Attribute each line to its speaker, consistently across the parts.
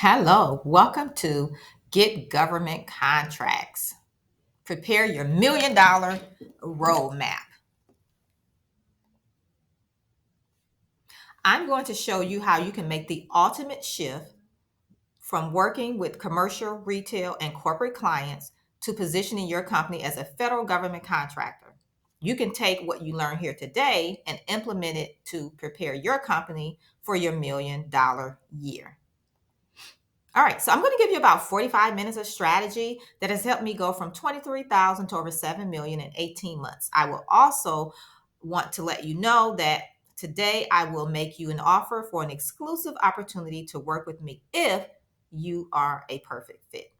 Speaker 1: Hello, welcome to Get Government Contracts. Prepare your $1 million roadmap. I'm going to show you how you can make the ultimate shift from working with commercial, retail, and corporate clients to positioning your company as a federal government contractor. You can take what you learn here today and implement it to prepare your company for your $1 million year. All right, so I'm going to give you about 45 minutes of strategy that has helped me go from 23,000 to over 7 million in 18 months. I will also want to let you know that today I will make you an offer for an exclusive opportunity to work with me if you are a perfect fit.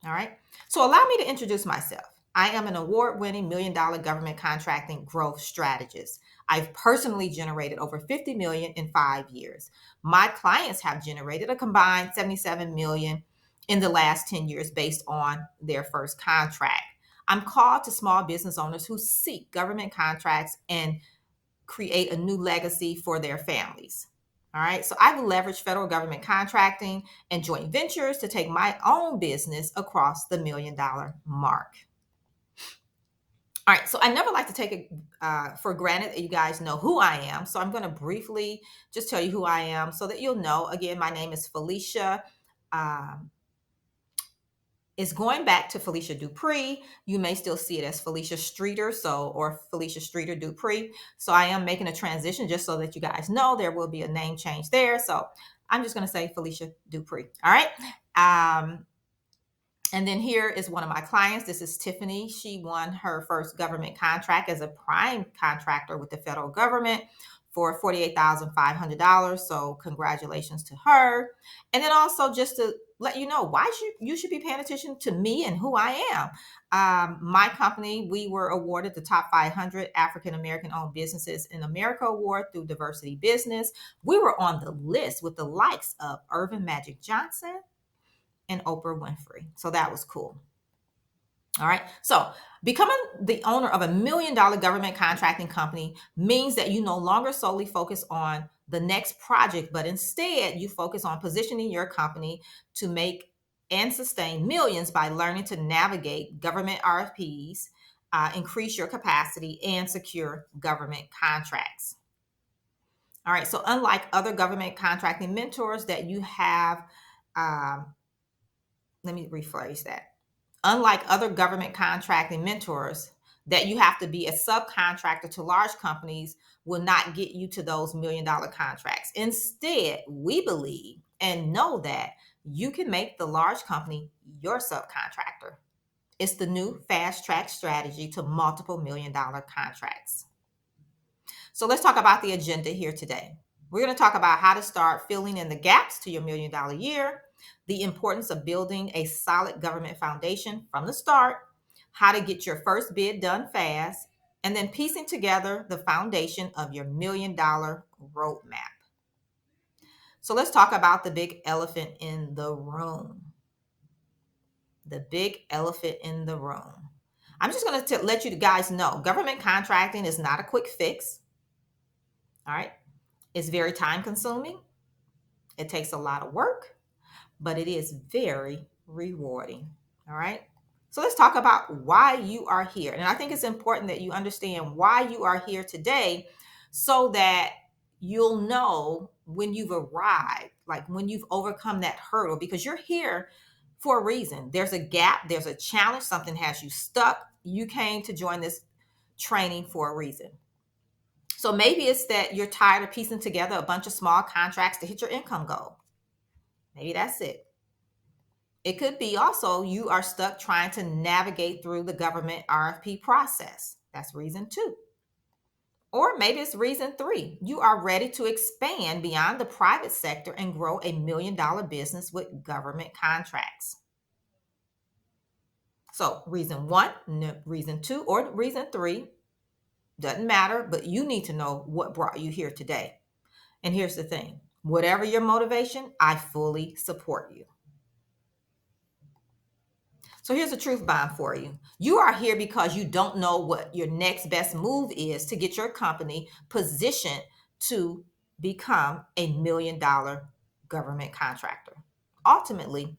Speaker 1: All right. So allow me to introduce myself. I am an award-winning $1 million government contracting growth strategist. I've personally generated over 50 million in 5 years. My clients have generated a combined 77 million in the last 10 years based on their first contract. I'm called to small business owners who seek government contracts and create a new legacy for their families. All right. So I've leveraged federal government contracting and joint ventures to take my own business across the $1 million mark. All right. So I never like to take it for granted that you guys know who I am. So I'm going to briefly just tell you who I am so that you'll know. Again, my name is Felicia. Um, is going back to Felicia Dupree. You may still see it as Felicia Streeter, or Felicia Streeter Dupree. So I am making a transition just so that you guys know there will be a name change there. So I'm just going to say Felicia Dupree. All right. And then here is one of my clients. This is Tiffany. She won her first government contract as a prime contractor with the federal government for $48,500. So congratulations to her. And then also just to let you know why you should be paying attention to me and who I am. My company, we were awarded the top 500 African American owned businesses in America award through Diversity Business. We were on the list with the likes of Irvin Magic Johnson and Oprah Winfrey. So that was cool. All right. So becoming the owner of a $1 million government contracting company means that you no longer solely focus on the next project, but instead you focus on positioning your company to make and sustain millions by learning to navigate government RFPs, increase your capacity, and secure government contracts. All right. So unlike other government contracting mentors that you have, let me rephrase that. Unlike other government contracting mentors, that you have to be a subcontractor to large companies will not get you to those $1 million contracts. Instead, we believe and know that you can make the large company your subcontractor. It's the new fast track strategy to multiple $1 million contracts. So let's talk about the agenda here today. We're going to talk about how to start filling in the gaps to your $1 million year, the importance of building a solid government foundation from the start, how to get your first bid done fast, and then piecing together the foundation of your $1 million roadmap. So let's talk about the big elephant in the room. The big elephant in the room. I'm just going to let you guys know government contracting is not a quick fix. All right. It's very time consuming. It takes a lot of work, but it is very rewarding. All right. So let's talk about why you are here. And I think it's important that you understand why you are here today so that you'll know when you've arrived, like when you've overcome that hurdle, because you're here for a reason. There's a gap, there's a challenge, something has you stuck. You came to join this training for a reason. So maybe it's that you're tired of piecing together a bunch of small contracts to hit your income goal. Maybe that's it. It could be also you are stuck trying to navigate through the government RFP process. That's reason 2. Or maybe it's reason 3. You are ready to expand beyond the private sector and grow a $1 million business with government contracts. So reason 1, reason 2, or reason 3, doesn't matter, but you need to know what brought you here today. And here's the thing, whatever your motivation, I fully support you. So here's a truth bomb for you. You are here because you don't know what your next best move is to get your company positioned to become a $1 million government contractor. Ultimately,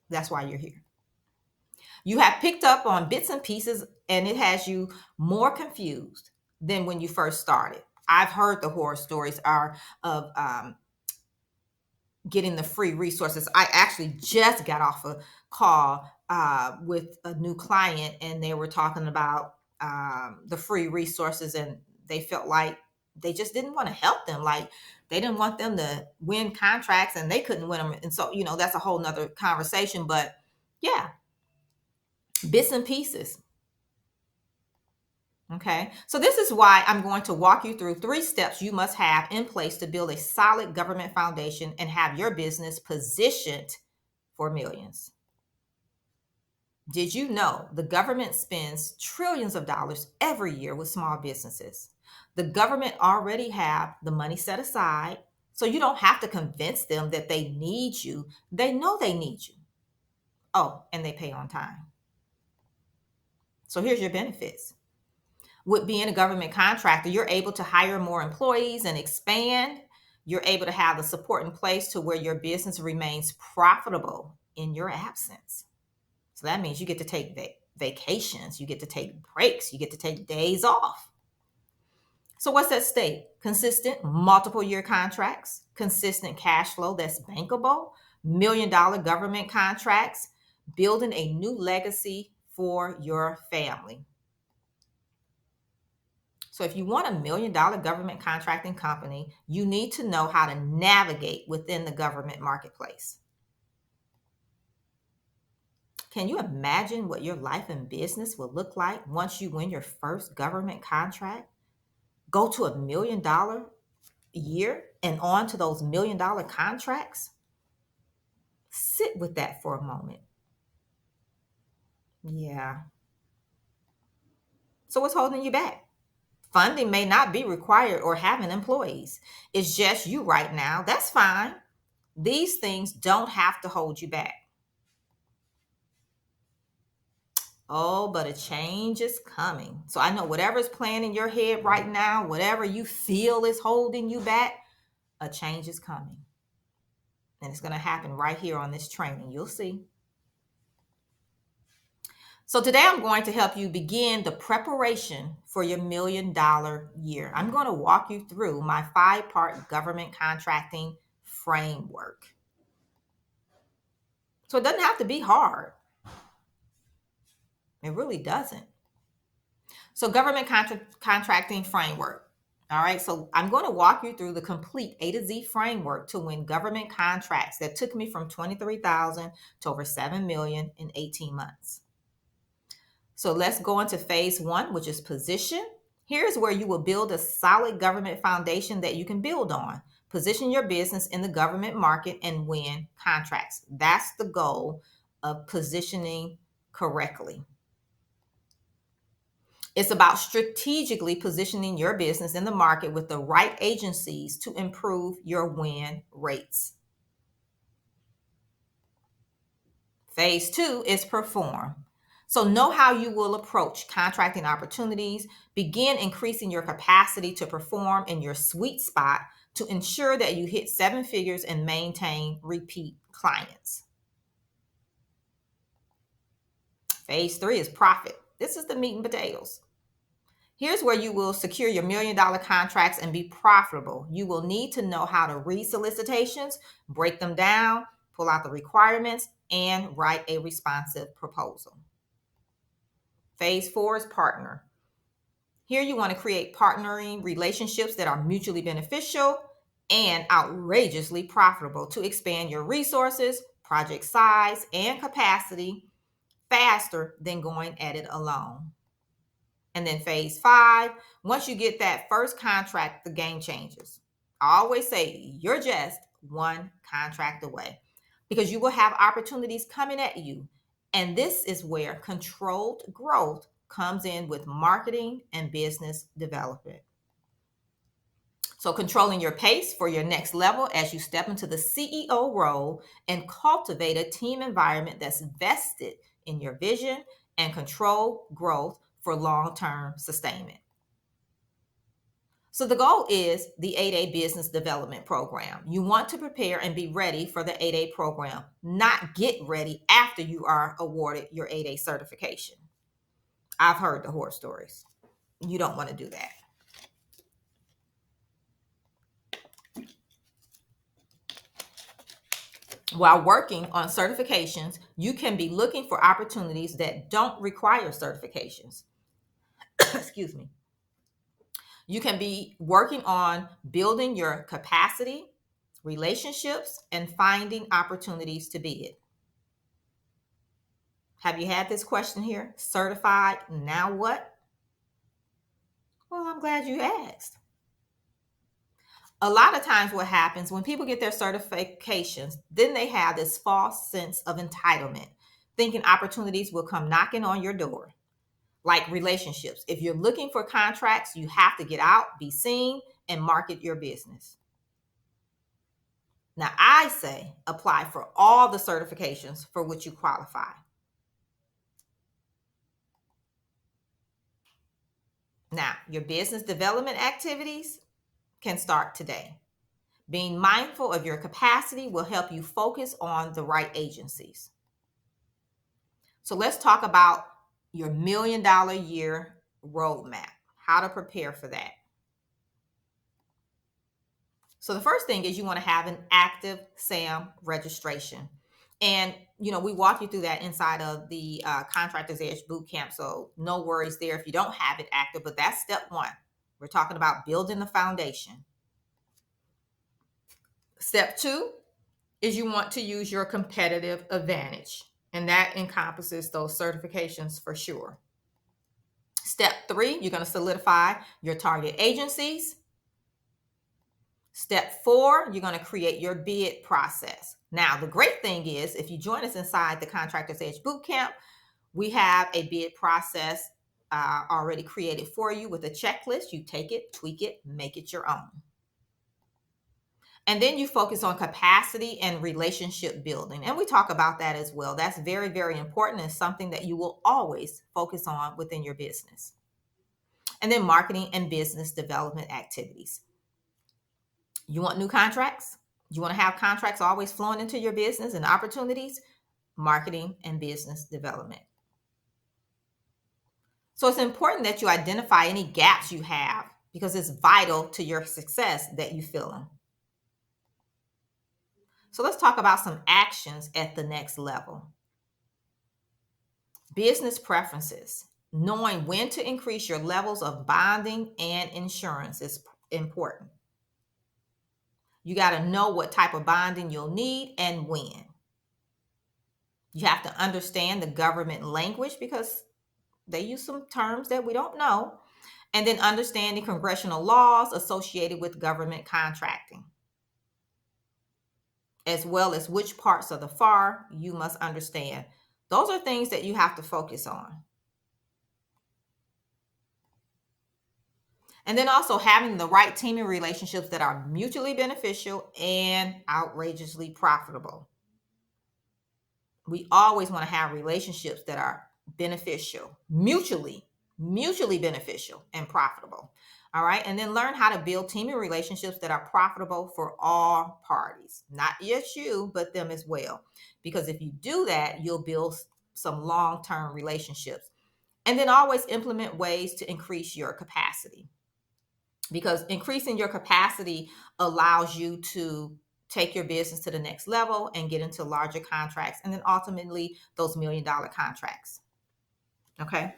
Speaker 1: that's why you're here. You have picked up on bits and pieces, and it has you more confused than when you first started. I've heard the horror stories are of getting the free resources. I actually just got off a call with a new client, and they were talking about the free resources, and they felt like they just didn't want to help them. Like they didn't want them to win contracts, and they couldn't win them. And so, that's a whole nother conversation. But yeah, bits and pieces. Okay, so this is why I'm going to walk you through 3 steps you must have in place to build a solid government foundation and have your business positioned for millions. Did you know the government spends trillions of dollars every year with small businesses? The government already have the money set aside, so you don't have to convince them that they need you. They know they need you. Oh, and they pay on time. So here's your benefits. With being a government contractor, you're able to hire more employees and expand. You're able to have the support in place to where your business remains profitable in your absence. So that means you get to take vacations, you get to take breaks, you get to take days off. So what's at stake? Consistent multiple year contracts, consistent cash flow that's bankable, $1 million government contracts, building a new legacy for your family. So if you want $1 million government contracting company, you need to know how to navigate within the government marketplace. Can you imagine what your life and business will look like once you win your first government contract? Go to $1 million a year and on to those $1 million contracts? Sit with that for a moment. Yeah. So what's holding you back? Funding may not be required or having employees. It's just you right now. That's fine. These things don't have to hold you back. Oh, but a change is coming. So I know whatever's playing in your head right now, whatever you feel is holding you back, a change is coming. And it's going to happen right here on this training. You'll see. So today I'm going to help you begin the preparation for your $1 million year. I'm going to walk you through my 5-part government contracting framework. So it doesn't have to be hard. It really doesn't. So government contracting framework. All right, so I'm going to walk you through the complete A to Z framework to win government contracts that took me from 23,000 to over 7 million in 18 months. So let's go into phase 1, which is position. Here's where you will build a solid government foundation that you can build on. Position your business in the government market and win contracts. That's the goal of positioning correctly. It's about strategically positioning your business in the market with the right agencies to improve your win rates. Phase 2 is perform. So know how you will approach contracting opportunities, begin increasing your capacity to perform in your sweet spot to ensure that you hit 7 figures and maintain repeat clients. Phase 3 is profit. This is the meat and potatoes. Here's where you will secure your $1 million contracts and be profitable. You will need to know how to read solicitations, break them down, pull out the requirements, and write a responsive proposal. Phase 4 is partner. Here you want to create partnering relationships that are mutually beneficial and outrageously profitable to expand your resources, project size, and capacity faster than going at it alone. And then phase 5, once you get that first contract, the game changes. I always say you're just one contract away because you will have opportunities coming at you. And this is where controlled growth comes in with marketing and business development. So controlling your pace for your next level as you step into the CEO role and cultivate a team environment that's vested in your vision and control growth for long-term sustainment. So the goal is the 8A Business Development Program. You want to prepare and be ready for the 8A program, not get ready after you are awarded your 8A certification. I've heard the horror stories. You don't want to do that. While working on certifications, you can be looking for opportunities that don't require certifications. Excuse me. You can be working on building your capacity, relationships, and finding opportunities to bid. Have you had this question here? Certified, now what? Well, I'm glad you asked. A lot of times what happens when people get their certifications, then they have this false sense of entitlement, thinking opportunities will come knocking on your door. Like relationships. If you're looking for contracts, you have to get out, be seen, and market your business. Now, I say apply for all the certifications for which you qualify. Now, your business development activities can start today. Being mindful of your capacity will help you focus on the right agencies. So let's talk about your $1 million year roadmap, how to prepare for that. So the first thing is you want to have an active SAM registration. And, we walk you through that inside of the Contractors Edge Bootcamp. So no worries there if you don't have it active, but that's step one. We're talking about building the foundation. Step two is you want to use your competitive advantage. And that encompasses those certifications for sure. Step three, you're going to solidify your target agencies. Step four, you're going to create your bid process. Now, the great thing is if you join us inside the Contractors Edge Bootcamp, we have a bid process already created for you with a checklist. You take it, tweak it, make it your own. And then you focus on capacity and relationship building. And we talk about that as well. That's very, very important and something that you will always focus on within your business. And then marketing and business development activities. You want new contracts? You want to have contracts always flowing into your business and opportunities? Marketing and business development. So it's important that you identify any gaps you have because it's vital to your success that you fill them. So let's talk about some actions at the next level. Business preferences. Knowing when to increase your levels of bonding and insurance is important. You got to know what type of bonding you'll need and when. You have to understand the government language because they use some terms that we don't know. And then understanding congressional laws associated with government contracting, as well as which parts of the FAR you must understand. Those are things that you have to focus on. And then also having the right teaming relationships that are mutually beneficial and outrageously profitable. We always want to have relationships that are beneficial, mutually beneficial and profitable. All right. And then learn how to build teaming relationships that are profitable for all parties, not just you, but them as well. Because if you do that, you'll build some long-term relationships. And then always implement ways to increase your capacity. Because increasing your capacity allows you to take your business to the next level and get into larger contracts and then ultimately those $1 million contracts. Okay.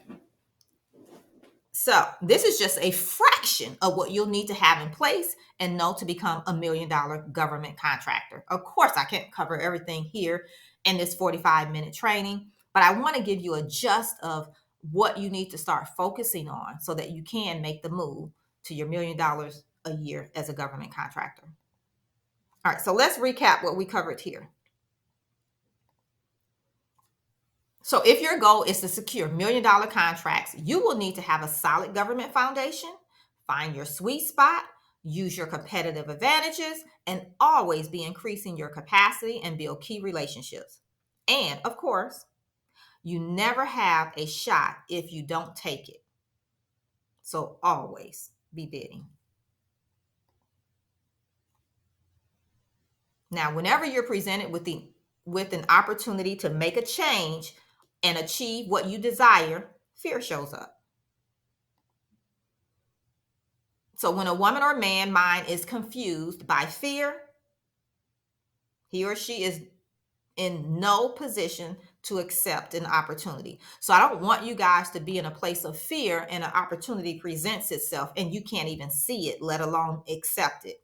Speaker 1: So this is just a fraction of what you'll need to have in place and know to become a $1 million government contractor. Of course, I can't cover everything here in this 45-minute training, but I want to give you a gist of what you need to start focusing on so that you can make the move to your $1 million a year as a government contractor. All right, so let's recap what we covered here. So if your goal is to secure $1 million contracts, you will need to have a solid government foundation, find your sweet spot, use your competitive advantages, and always be increasing your capacity and build key relationships. And of course, you never have a shot if you don't take it. So always be bidding. Now, whenever you're presented with an opportunity to make a change and achieve what you desire, fear shows up. So when a woman or man mind is confused by fear, he or she is in no position to accept an opportunity. So I don't want you guys to be in a place of fear and an opportunity presents itself and you can't even see it, let alone accept it.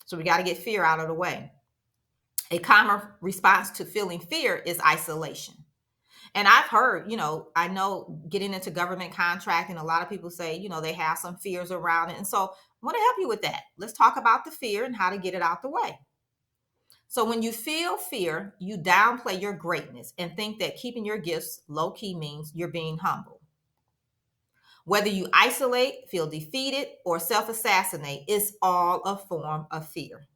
Speaker 1: So we got to get fear out of the way. A common response to feeling fear is isolation. And I've heard, I know getting into government contracting, a lot of people say, they have some fears around it. And so I want to help you with that. Let's talk about the fear and how to get it out the way. So when you feel fear, you downplay your greatness and think that keeping your gifts low key means you're being humble. Whether you isolate, feel defeated, or self-assassinate, it's all a form of fear.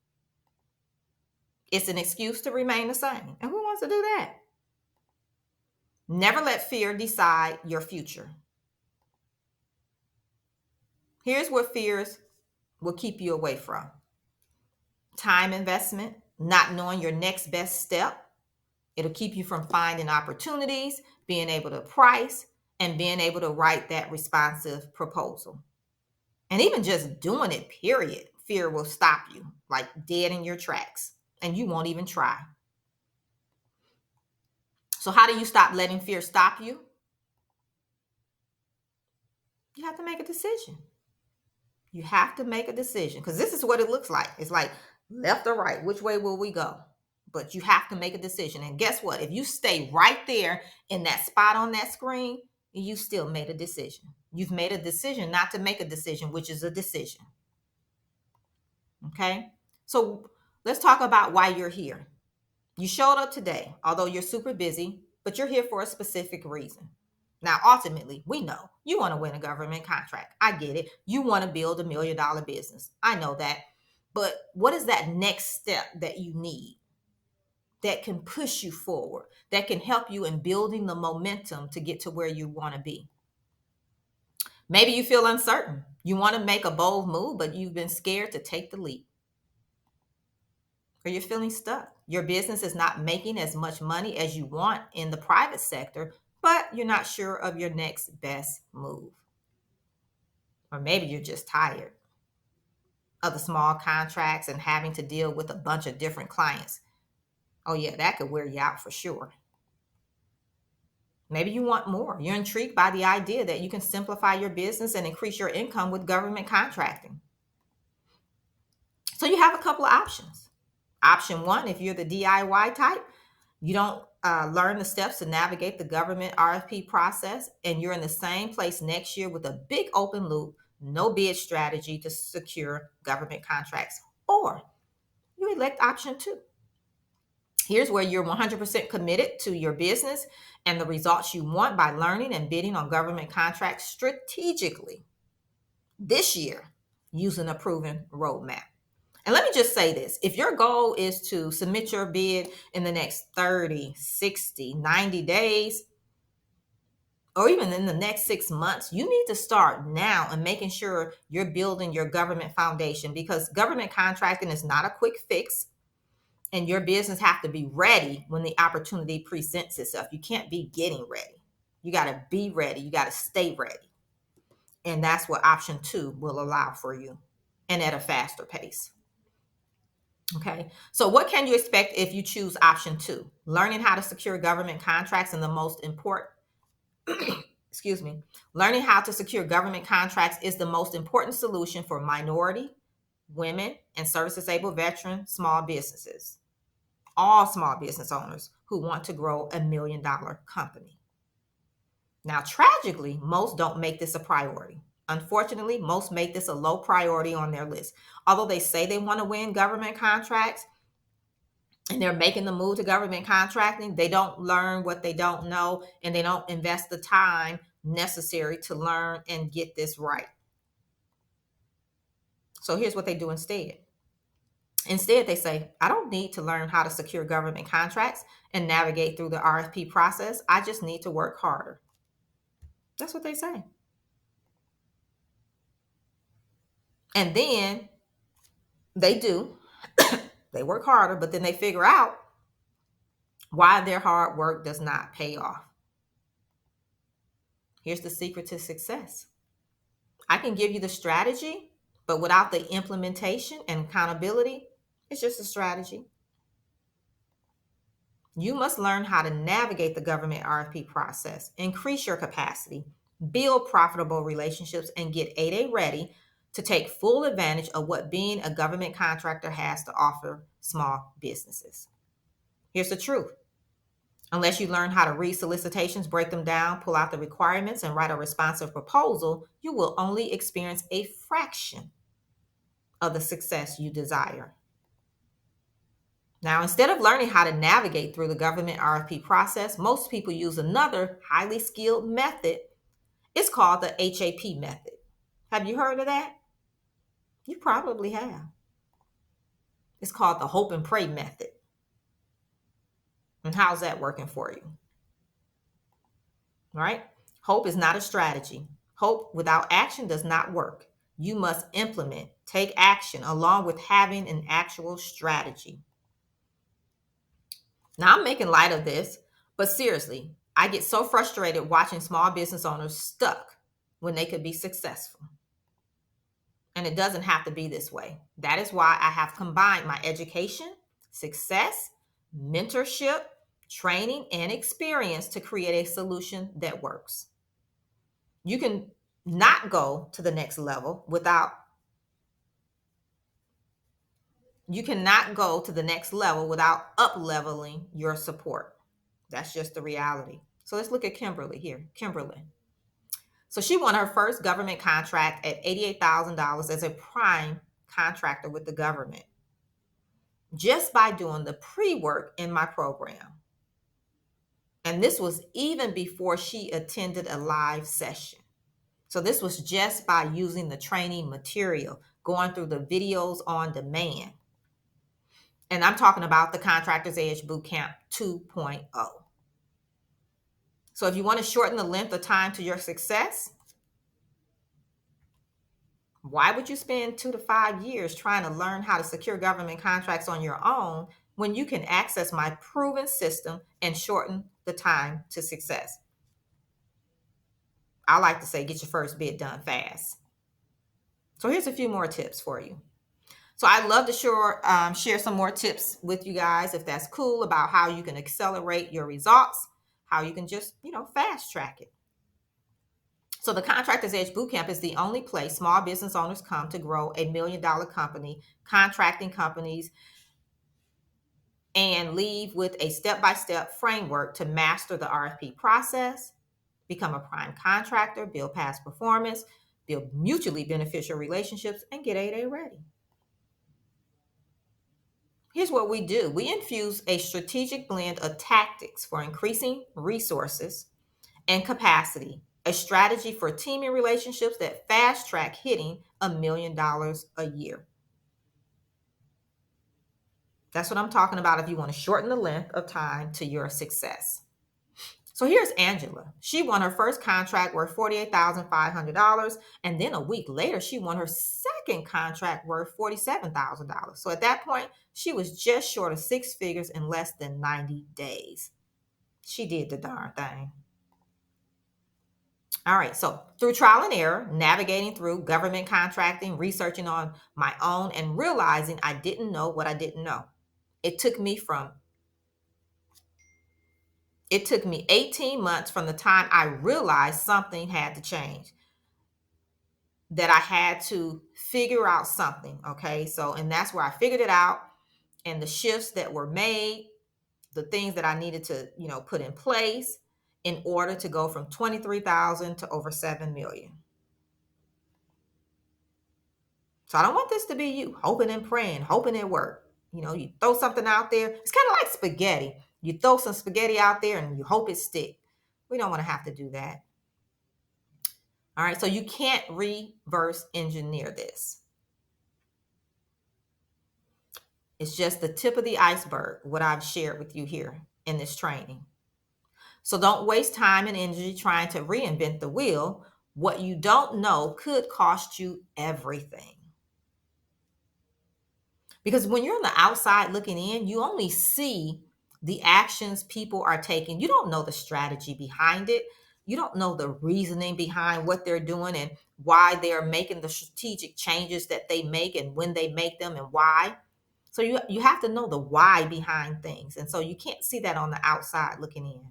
Speaker 1: It's an excuse to remain the same. And who wants to do that? Never let fear decide your future. Here's what fears will keep you away from: time investment, not knowing your next best step. It'll keep you from finding opportunities, being able to price, and being able to write that responsive proposal. And even just doing it, period, fear will stop you like dead in your tracks, and you won't even try. So how do you stop letting fear stop you? You have to make a decision. You have to make a decision, because this is what it looks like. It's like left or right. Which way will we go? But you have to make a decision. And guess what? If you stay right there in that spot on that screen, you still made a decision. You've made a decision not to make a decision, which is a decision. Okay? So let's talk about why you're here. You showed up today, although you're super busy, but you're here for a specific reason. Now, ultimately, we know you want to win a government contract. I get it. You want to build $1 million business. I know that. But what is that next step that you need that can push you forward, that can help you in building the momentum to get to where you want to be? Maybe you feel uncertain. You want to make a bold move, but you've been scared to take the leap. Or you're feeling stuck. Your business is not making as much money as you want in the private sector, but you're not sure of your next best move. Or maybe you're just tired of the small contracts and having to deal with a bunch of different clients. Oh yeah, that could wear you out for sure. Maybe you want more. You're intrigued by the idea that you can simplify your business and increase your income with government contracting. So you have a couple of options. Option one, if you're the DIY type, you don't learn the steps to navigate the government RFP process, and you're in the same place next year with a big open loop, no bid strategy to secure government contracts. Or you elect option two. Here's where you're 100% committed to your business and the results you want by learning and bidding on government contracts strategically this year using a proven roadmap. And let me just say this: if your goal is to submit your bid in the next 30, 60, 90 days, or even in the next 6 months, you need to start now and making sure you're building your government foundation, because government contracting is not a quick fix, and your business have to be ready when the opportunity presents itself. You can't be getting ready. You got to be ready. You got to stay ready. And that's what option two will allow for you, and at a faster pace. Okay, so what can you expect if you choose option two? Learning how to secure government contracts and the most important, excuse me, learning how to secure government contracts is the most important solution for minority, women, and service-disabled veteran small businesses. All small business owners who want to grow $1 million company. Now, tragically, most don't make this a priority. Unfortunately, most make this a low priority on their list. Although they say they want to win government contracts and they're making the move to government contracting, they don't learn what they don't know, and they don't invest the time necessary to learn and get this right. So here's what they do instead. Instead, they say, I don't need to learn how to secure government contracts and navigate through the RFP process. I just need to work harder. That's what they say. And then they do. They work harder, but then they figure out why their hard work does not pay off. Here's the secret to success. I can give you the strategy, but without the implementation and accountability, it's just a strategy. You must learn how to navigate the government RFP process, increase your capacity, build profitable relationships, and get 8A ready to take full advantage of what being a government contractor has to offer small businesses. Here's the truth. Unless you learn how to read solicitations, break them down, pull out the requirements, and write a responsive proposal, you will only experience a fraction of the success you desire. Now, instead of learning how to navigate through the government RFP process, most people use another highly skilled method. It's called the HAP method. Have you heard of that? You probably have. It's called the hope and pray method. And how's that working for you? Right? Hope is not a strategy. Hope without action does not work. You must implement, take action along with having an actual strategy. Now, I'm making light of this, but seriously, I get so frustrated watching small business owners stuck when they could be successful. And it doesn't have to be this way. That is why I have combined my education, success, mentorship, training, and experience to create a solution that works. You can not go to the next level without You cannot go to the next level without up leveling your support. That's just the reality. So let's look at Kimberly here. Kimberly. So she won her first government contract at $88,000 as a prime contractor with the government just by doing the pre-work in my program. And this was even before she attended a live session. So this was just by using the training material, going through the videos on demand. And I'm talking about the Contractor's Edge Bootcamp 2.0. So if you want to shorten the length of time to your success, why would you spend 2 to 5 years trying to learn how to secure government contracts on your own when you can access my proven system and shorten the time to success? I like to say, get your first bid done fast. So here's a few more tips for you. So I'd love to share some more tips with you guys, if that's cool, about how you can accelerate your results, how you can just, fast track it. So the Contractor's Edge Bootcamp is the only place small business owners come to grow a $1 million company, contracting companies, and leave with a step-by-step framework to master the RFP process, become a prime contractor, build past performance, build mutually beneficial relationships, and get 8A ready. Here's what we do. We infuse a strategic blend of tactics for increasing resources and capacity, a strategy for teaming relationships that fast track hitting $1 million a year. That's what I'm talking about if you want to shorten the length of time to your success. So here's Angela. She won her first contract worth $48,500. And then a week later, she won her second contract worth $47,000. So at that point, she was just short of 6 figures in less than 90 days. She did the darn thing. All right. So through trial and error, navigating through government contracting, researching on my own, and realizing I didn't know what I didn't know. It took me 18 months from the time I realized something had to change, that I had to figure out something. Okay. So, and that's where I figured it out, and the shifts that were made, the things that I needed to, put in place in order to go from 23,000 to over 7 million. So I don't want this to be you hoping and praying, hoping it work. You throw something out there. It's kind of like spaghetti. You throw some spaghetti out there and you hope it stick. We don't want to have to do that. All right. So you can't reverse engineer this. It's just the tip of the iceberg, what I've shared with you here in this training. So don't waste time and energy trying to reinvent the wheel. What you don't know could cost you everything. Because when you're on the outside looking in, you only see the actions people are taking. You don't know the strategy behind it. You don't know the reasoning behind what they're doing and why they're making the strategic changes that they make and when they make them and why. So you have to know the why behind things. And so you can't see that on the outside looking in.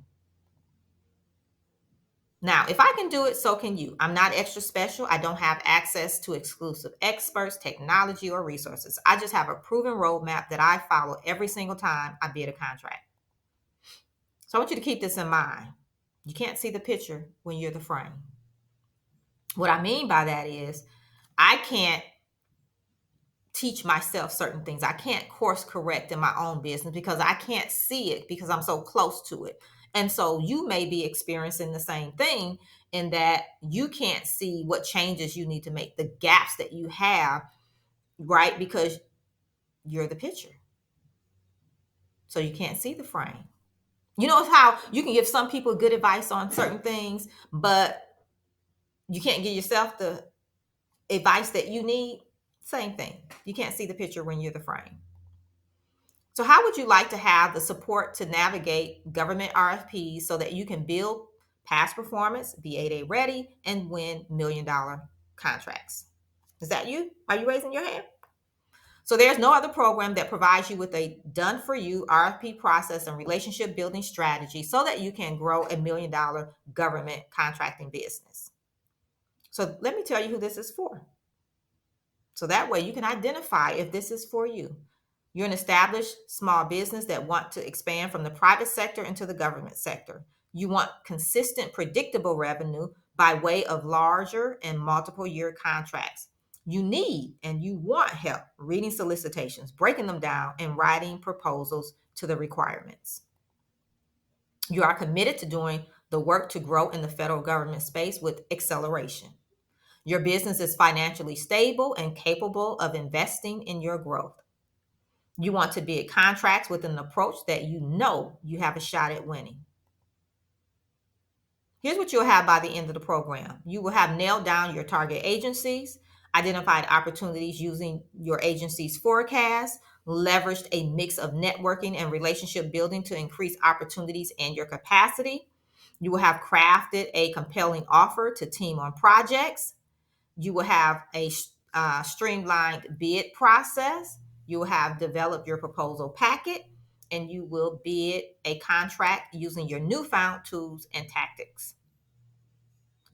Speaker 1: Now, if I can do it, so can you. I'm not extra special. I don't have access to exclusive experts, technology, or resources. I just have a proven roadmap that I follow every single time I bid a contract. So I want you to keep this in mind. You can't see the picture when you're the frame. What I mean by that is I can't teach myself certain things. I can't course correct in my own business because I can't see it because I'm so close to it. And so you may be experiencing the same thing in that you can't see what changes you need to make, the gaps that you have, right? Because you're the picture. So you can't see the frame. You know how you can give some people good advice on certain things, but you can't give yourself the advice that you need? Same thing. You can't see the picture when you're the frame. So how would you like to have the support to navigate government RFPs so that you can build past performance, be 8A ready, and win $1 million contracts? Is that you? Are you raising your hand? So there's no other program that provides you with a done-for-you RFP process and relationship building strategy so that you can grow $1 million government contracting business. So let me tell you who this is for. So that way you can identify if this is for you. You're an established small business that want to expand from the private sector into the government sector. You want consistent, predictable revenue by way of larger and multiple year contracts. You need and you want help reading solicitations, breaking them down, and writing proposals to the requirements. You are committed to doing the work to grow in the federal government space with acceleration. Your business is financially stable and capable of investing in your growth. You want to bid contracts with an approach that you know you have a shot at winning. Here's what you'll have by the end of the program. You will have nailed down your target agencies, identified opportunities using your agency's forecast, leveraged a mix of networking and relationship building to increase opportunities and your capacity. You will have crafted a compelling offer to team on projects. You will have a streamlined bid process. You will have developed your proposal packet, and you will bid a contract using your newfound tools and tactics.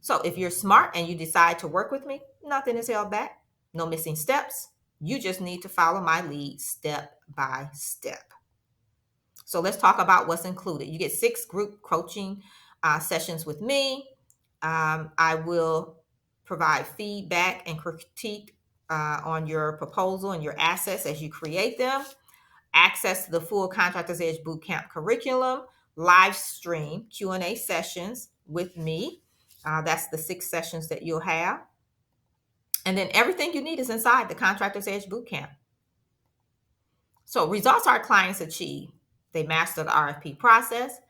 Speaker 1: So if you're smart and you decide to work with me, nothing is held back, no missing steps. You just need to follow my lead step by step. So let's talk about what's included. You get 6 group coaching sessions with me. I will provide feedback and critique on your proposal and your assets as you create them. Access to the full Contractors Edge Bootcamp curriculum, live stream Q&A sessions with me. That's the 6 sessions that you'll have. And then everything you need is inside the Contractors Edge Bootcamp. So results our clients achieve. They master the RFP process,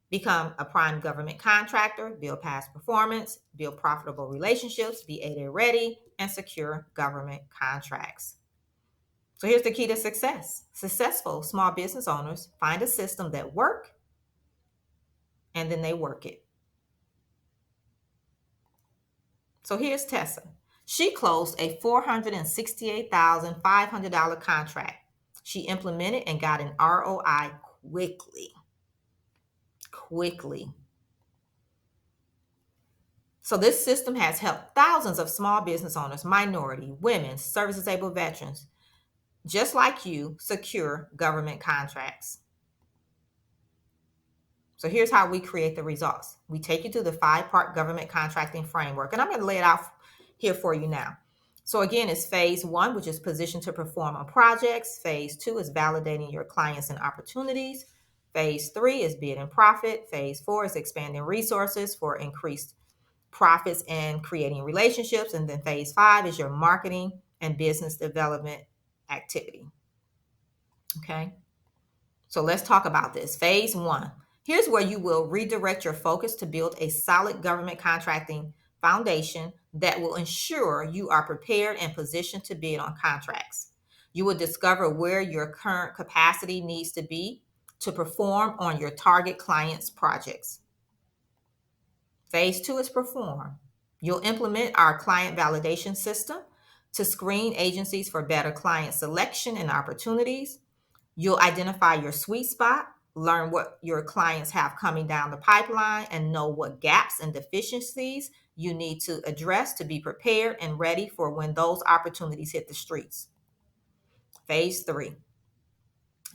Speaker 1: become a prime government contractor, build past performance, build profitable relationships, be 8A ready, and secure government contracts. So here's the key to success. Successful small business owners find a system that works, and then they work it. So here's Tessa. She closed a $468,500 contract. She implemented and got an ROI quickly. So this system has helped thousands of small business owners, minority, women, service-disabled veterans, just like you, secure government contracts. So here's how we create the results. We take you through the 5-part government contracting framework, and I'm going to lay it out here for you now. So again, it's phase 1, which is position to perform on projects. Phase 2 is validating your clients and opportunities. Phase 3 is bid and profit. Phase 4 is expanding resources for increased profits and creating relationships. And then phase 5 is your marketing and business development activity. Okay. So let's talk about this. Phase 1. Here's where you will redirect your focus to build a solid government contracting foundation that will ensure you are prepared and positioned to bid on contracts. You will discover where your current capacity needs to be to perform on your target clients' projects. Phase two is perform. You'll implement our client validation system to screen agencies for better client selection and opportunities. You'll identify your sweet spot, learn what your clients have coming down the pipeline, and know what gaps and deficiencies you need to address to be prepared and ready for when those opportunities hit the streets. Phase three.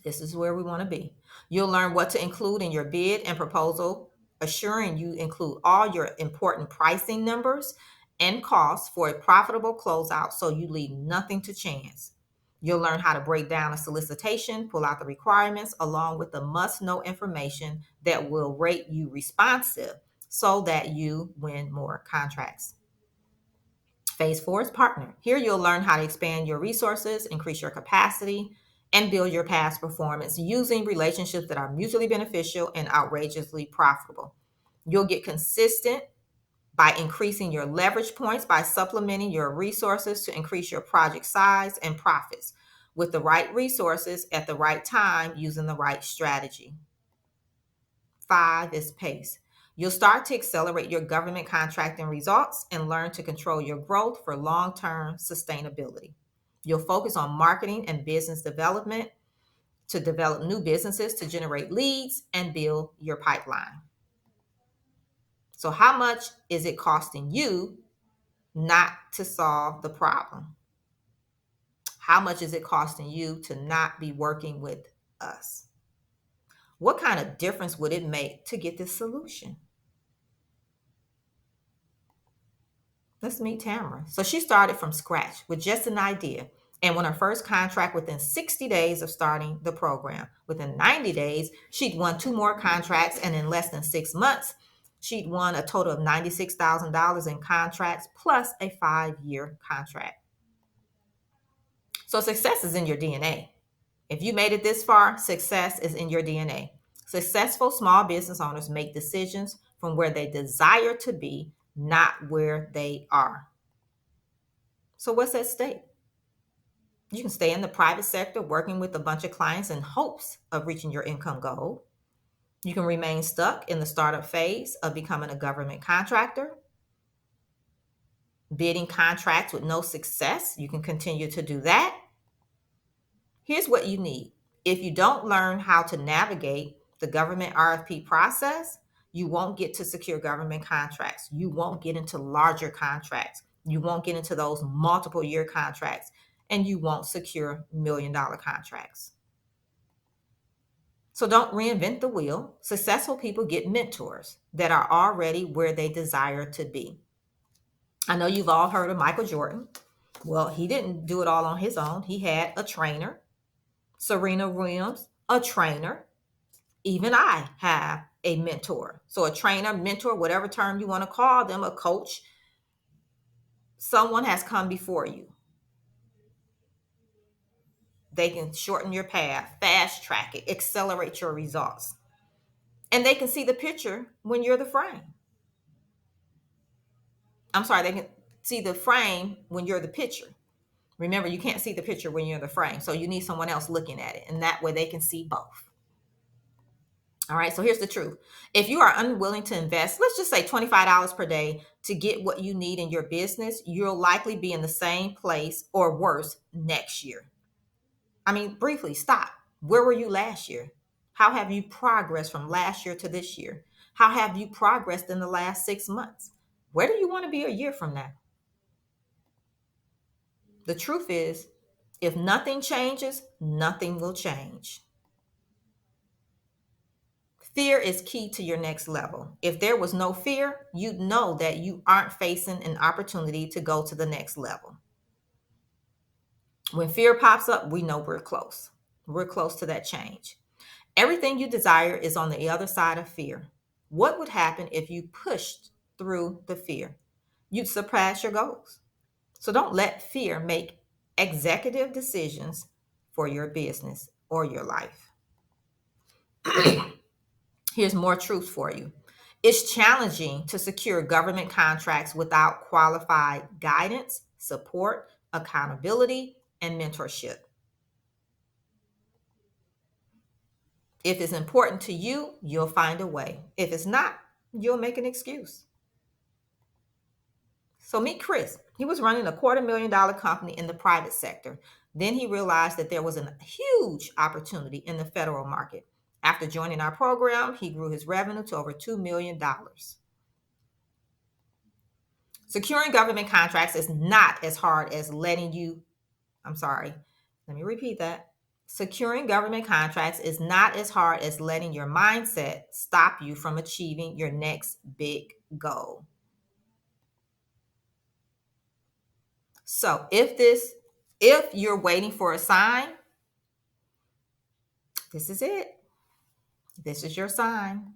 Speaker 1: This is where we want to be. You'll learn what to include in your bid and proposal, assuring you include all your important pricing numbers and costs for a profitable closeout so you leave nothing to chance. You'll learn how to break down a solicitation, pull out the requirements, along with the must-know information that will rate you responsive so that you win more contracts. Phase four is partner. Here you'll learn how to expand your resources, increase your capacity, and build your past performance using relationships that are mutually beneficial and outrageously profitable. You'll get consistent by increasing your leverage points by supplementing your resources to increase your project size and profits with the right resources at the right time using the right strategy. Five is pace. You'll start to accelerate your government contracting results and learn to control your growth for long-term sustainability. You'll focus on marketing and business development to develop new businesses to generate leads and build your pipeline. So, how much is it costing you not to solve the problem? How much is it costing you to not be working with us? What kind of difference would it make to get this solution? Let's meet Tamara. So she started from scratch with just an idea and won her first contract within 60 days of starting the program. Within 90 days, she'd won two more contracts, and in less than 6 months, she'd won a total of $96,000 in contracts plus a 5-year contract. So success is in your DNA. If you made it this far, success is in your DNA. Successful small business owners make decisions from where they desire to be, not where they are. So what's at stake? You can stay in the private sector working with a bunch of clients in hopes of reaching your income goal. You can remain stuck in the startup phase of becoming a government contractor, bidding contracts with no success. You can continue to do that. Here's what you need. If you don't learn how to navigate the government RFP process, you won't get to secure government contracts. You won't get into larger contracts. You won't get into those multiple year contracts, and you won't secure $1 million contracts. So don't reinvent the wheel. Successful people get mentors that are already where they desire to be. I know you've all heard of Michael Jordan. Well, he didn't do it all on his own. He had a trainer. Serena Williams, a trainer. Even I have a mentor. So a trainer, mentor, whatever term you want to call them, a coach. Someone has come before you. They can shorten your path, fast track it, accelerate your results. And they can see the picture when you're the frame. I'm sorry, they can see the frame when you're the picture. Remember, you can't see the picture when you're in the frame. So you need someone else looking at it. And that way they can see both. All right, so here's the truth. If you are unwilling to invest, let's just say $25 per day to get what you need in your business, you'll likely be in the same place or worse next year. I mean, briefly, stop. Where were you last year? How have you progressed from last year to this year? How have you progressed in the last 6 months? Where do you want to be a year from now? The truth is, if nothing changes, nothing will change. Fear is key to your next level. If there was no fear, you'd know that you aren't facing an opportunity to go to the next level. When fear pops up, we know we're close. We're close to that change. Everything you desire is on the other side of fear. What would happen if you pushed through the fear? You'd surpass your goals. So don't let fear make executive decisions for your business or your life. Here's more truth for you. It's challenging to secure government contracts without qualified guidance, support, accountability, and mentorship. If it's important to you, you'll find a way. If it's not, you'll make an excuse. So meet Chris. He was running a $250,000 company in the private sector. Then he realized that there was a huge opportunity in the federal market. After joining our program, he grew his revenue to over $2 million. Securing government contracts is not as hard as letting you, I'm sorry, let me repeat that. Securing government contracts is not as hard as letting your mindset stop you from achieving your next big goal. So if you're waiting for a sign, this is it. This is your sign.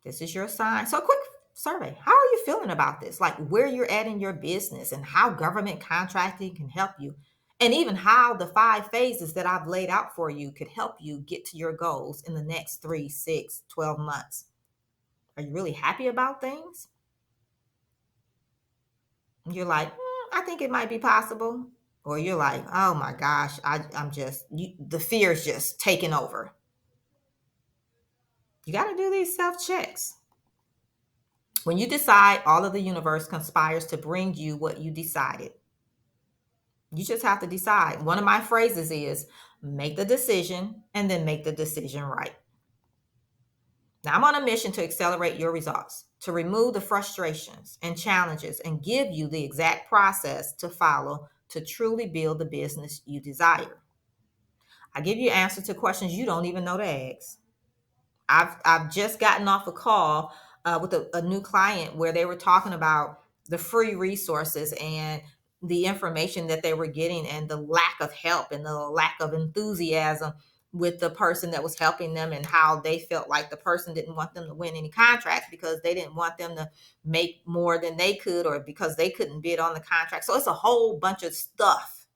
Speaker 1: This is your sign. So, a quick survey. How are you feeling about this? Like where you're at in your business and how government contracting can help you, and even how the 5 phases that I've laid out for you could help you get to your goals in the next 3, 6, 12 months. Are you really happy about things? You're like, I think it might be possible. Or you're like, oh my gosh, I'm just, the fear is just taking over. You got to do these self checks. When you decide, all of the universe conspires to bring you what you decided. You just have to decide. One of my phrases is make the decision and then make the decision right. Now, I'm on a mission to accelerate your results, to remove the frustrations and challenges and give you the exact process to follow to truly build the business you desire. I give you answers to questions you don't even know to ask. I've just gotten off a call with a new client where they were talking about the free resources and the information that they were getting and the lack of help and the lack of enthusiasm with the person that was helping them, and how they felt like the person didn't want them to win any contracts because they didn't want them to make more than they could, or because they couldn't bid on the contract. So it's a whole bunch of stuff,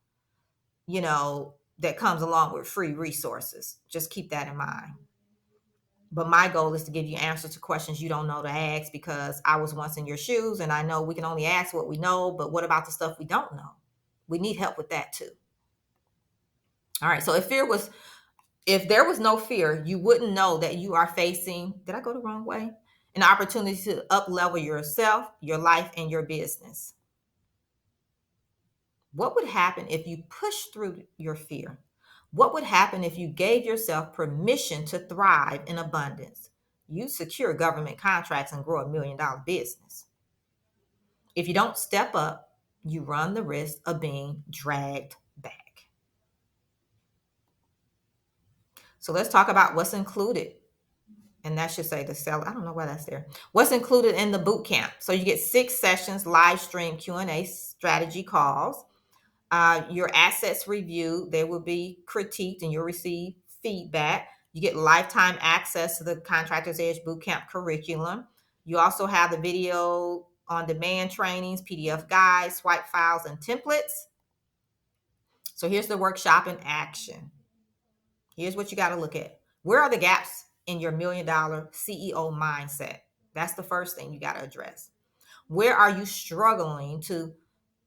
Speaker 1: that comes along with free resources. Just keep that in mind. But my goal is to give you answers to questions you don't know to ask, because I was once in your shoes and I know we can only ask what we know, but what about the stuff we don't know? We need help with that too. All right. So if there was no fear, you wouldn't know that you are facing, did I go the wrong way? An opportunity to up level yourself, your life, and your business. What would happen if you pushed through your fear? What would happen if you gave yourself permission to thrive in abundance? You secure government contracts and grow $1 million business. If you don't step up, you run the risk of being dragged back. So let's talk about what's included. And that should say the seller. I don't know why that's there. What's included in the boot camp? So you get 6 sessions, live stream Q&A, strategy calls. Your assets reviewed, they will be critiqued and you'll receive feedback. You get lifetime access to the Contractors Edge Bootcamp curriculum. You also have the video on demand trainings, PDF guides, swipe files, and templates. So here's the workshop in action. Here's what you got to look at. Where are the gaps in your $1 million CEO mindset? That's the first thing you got to address. Where are you struggling to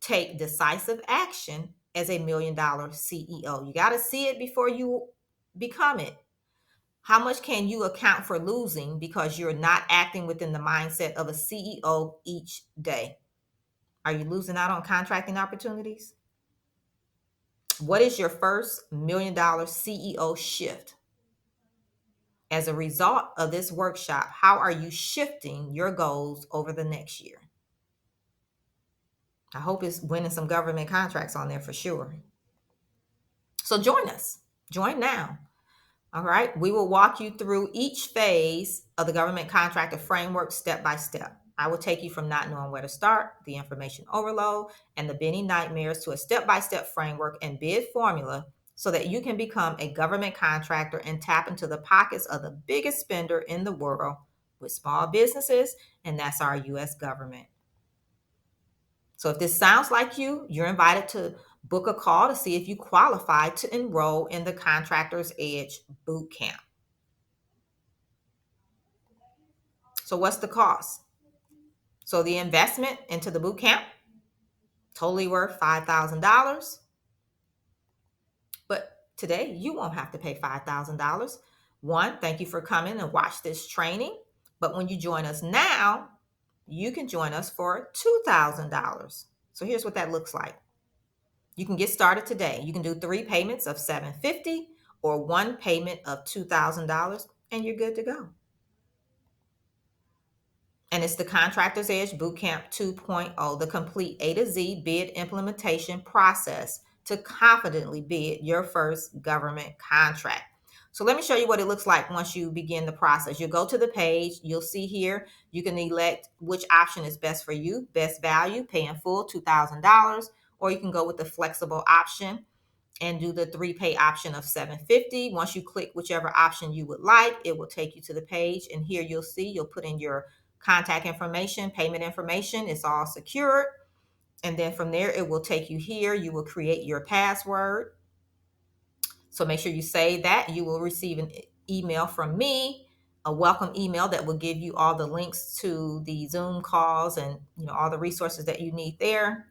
Speaker 1: take decisive action as a $1 million CEO? You got to see it before you become it. How much can you account for losing because you're not acting within the mindset of a CEO each day? Are you losing out on contracting opportunities? What is your first $1 million CEO shift? As a result of this workshop, how are you shifting your goals over the next year? I hope it's winning some government contracts on there for sure. So join us. Join now. All right. We will walk you through each phase of the government contractor framework step by step. I will take you from not knowing where to start, the information overload, and the bidding nightmares to a step-by-step framework and bid formula so that you can become a government contractor and tap into the pockets of the biggest spender in the world with small businesses, and that's our U.S. government. So if this sounds like you, you're invited to book a call to see if you qualify to enroll in the Contractors Edge Boot Camp. So what's the cost? So the investment into the boot camp, totally worth $5,000. But today, you won't have to pay $5,000. One, thank you for coming and watch this training. But when you join us now, you can join us for $2,000. So here's what that looks like. You can get started today. You can do 3 payments of $750 or 1 payment of $2,000, and you're good to go. And it's the Contractor's Edge Bootcamp 2.0, the complete A to Z bid implementation process to confidently bid your first government contract. So let me show you what it looks like once you begin the process. You'll go to the page. You'll see here, you can elect which option is best for you. Best value, pay in full, $2,000, or you can go with the flexible option and do the 3-pay option of $750. Once you click whichever option you would like, it will take you to the page. And here you'll put in your contact information, payment information. It's all secured. And then from there, it will take you here. You will create your password. So make sure you save that. You will receive an email from me, a welcome email that will give you all the links to the Zoom calls and all the resources that you need there.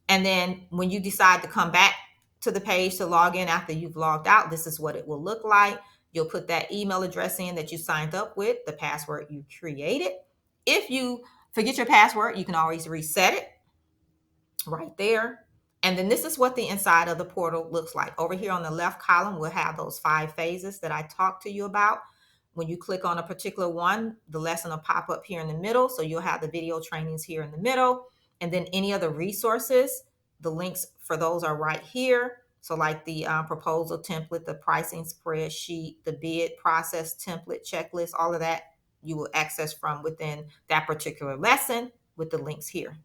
Speaker 1: And then when you decide to come back to the page to log in after you've logged out, this is what it will look like. You'll put that email address in that you signed up with, the password you created. If you forget your password, you can always reset it right there. And then this is what the inside of the portal looks like. Over here on the left column, we'll have those 5 phases that I talked to you about. When you click on a particular one, the lesson will pop up here in the middle. So you'll have the video trainings here in the middle. And then any other resources, the links for those are right here. So like the proposal template, the pricing spreadsheet, the bid process template, checklist, all of that you will access from within that particular lesson with the links here.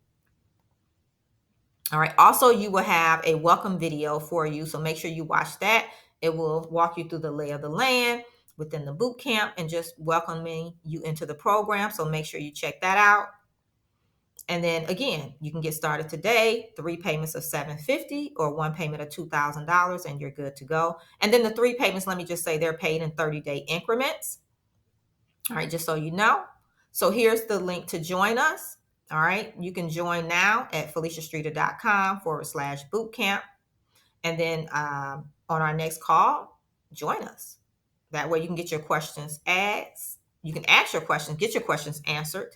Speaker 1: All right. Also, you will have a welcome video for you. So make sure you watch that. It will walk you through the lay of the land within the boot camp and just welcoming you into the program. So make sure you check that out. And then again, you can get started today, 3 payments of $750 or 1 payment of $2,000, and you're good to go. And then the 3 payments, let me just say, they're paid in 30-day increments. All right, just so you know. So here's the link to join us. All right, you can join now at FeliciaStreeter.com/bootcamp. And then on our next call, join us. That way you can get your questions asked. You can ask your questions, get your questions answered.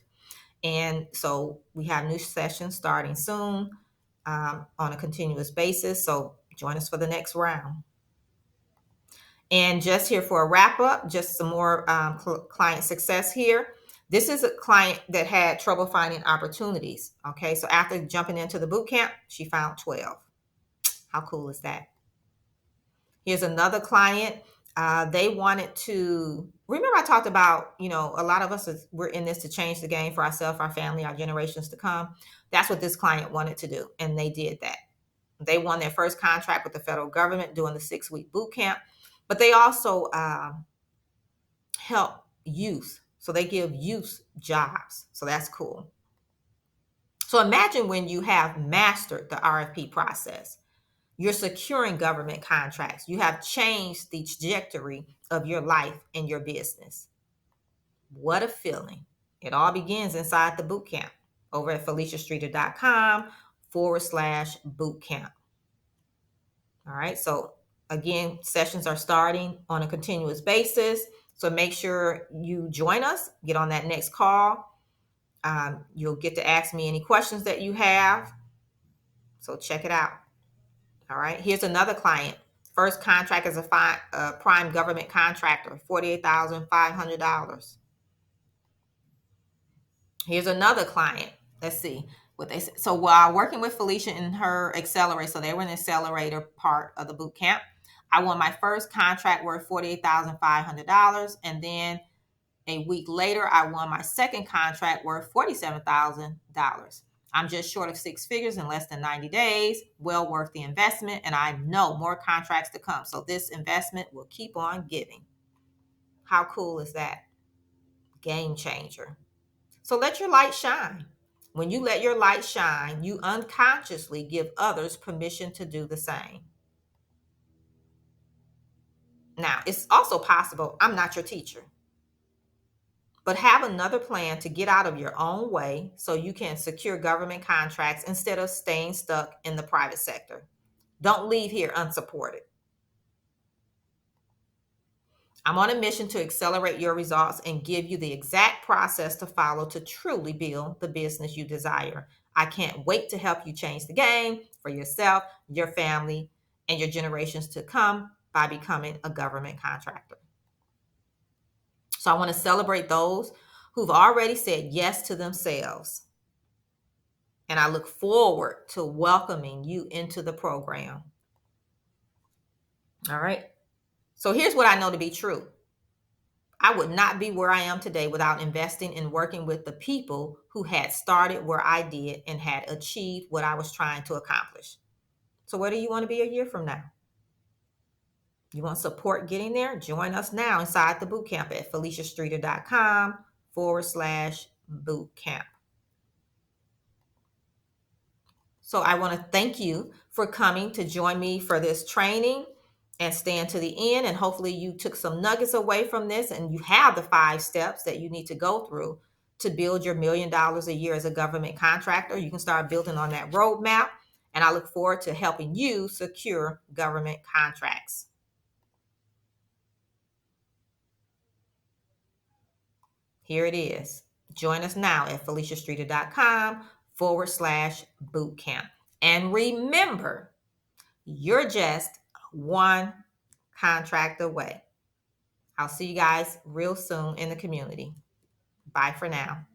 Speaker 1: And so we have new sessions starting soon on a continuous basis. So join us for the next round. And just here for a wrap up, just some more client success here. This is a client that had trouble finding opportunities. Okay, so after jumping into the boot camp, she found 12. How cool is that? Here's another client. They wanted to, remember I talked about, a lot of us, we're in this to change the game for ourselves, our family, our generations to come. That's what this client wanted to do. And they did that. They won their first contract with the federal government doing the 6-week boot camp. But they also help youth. So they give youth jobs. So that's cool. So imagine when you have mastered the RFP process. You're securing government contracts. You have changed the trajectory of your life and your business. What a feeling. It all begins inside the boot camp over at FeliciaStreeter.com/bootcamp. All right. So again, sessions are starting on a continuous basis. So make sure you join us, get on that next call. You'll get to ask me any questions that you have. So check it out. All right. Here's another client. First contract as a prime government contractor, $48,500. Here's another client. Let's see what they said. So while working with Felicia in her accelerator, so they were in the accelerator part of the boot camp, I won my first contract worth $48,500. And then a week later, I won my second contract worth $47,000. I'm just short of 6 figures in less than 90 days, well worth the investment, and I know more contracts to come. So this investment will keep on giving. How cool is that? Game changer. So let your light shine. When you let your light shine, you unconsciously give others permission to do the same. Now, it's also possible I'm not your teacher, but have another plan to get out of your own way so you can secure government contracts instead of staying stuck in the private sector. Don't leave here unsupported. I'm on a mission to accelerate your results and give you the exact process to follow to truly build the business you desire. I can't wait to help you change the game for yourself, your family, and your generations to come by becoming a government contractor. So I want to celebrate those who've already said yes to themselves. And I look forward to welcoming you into the program. All right. So here's what I know to be true. I would not be where I am today without investing in working with the people who had started where I did and had achieved what I was trying to accomplish. So where do you want to be a year from now? You want support getting there? Join us now inside the boot camp at FeliciaStreeter.com/boot camp. So I want to thank you for coming to join me for this training and staying to the end. And hopefully you took some nuggets away from this and you have the 5 steps that you need to go through to build your $1,000,000 a year as a government contractor. You can start building on that roadmap. And I look forward to helping you secure government contracts. Here it is. Join us now at FeliciaStreeter.com/boot camp. And remember, you're just one contract away. I'll see you guys real soon in the community. Bye for now.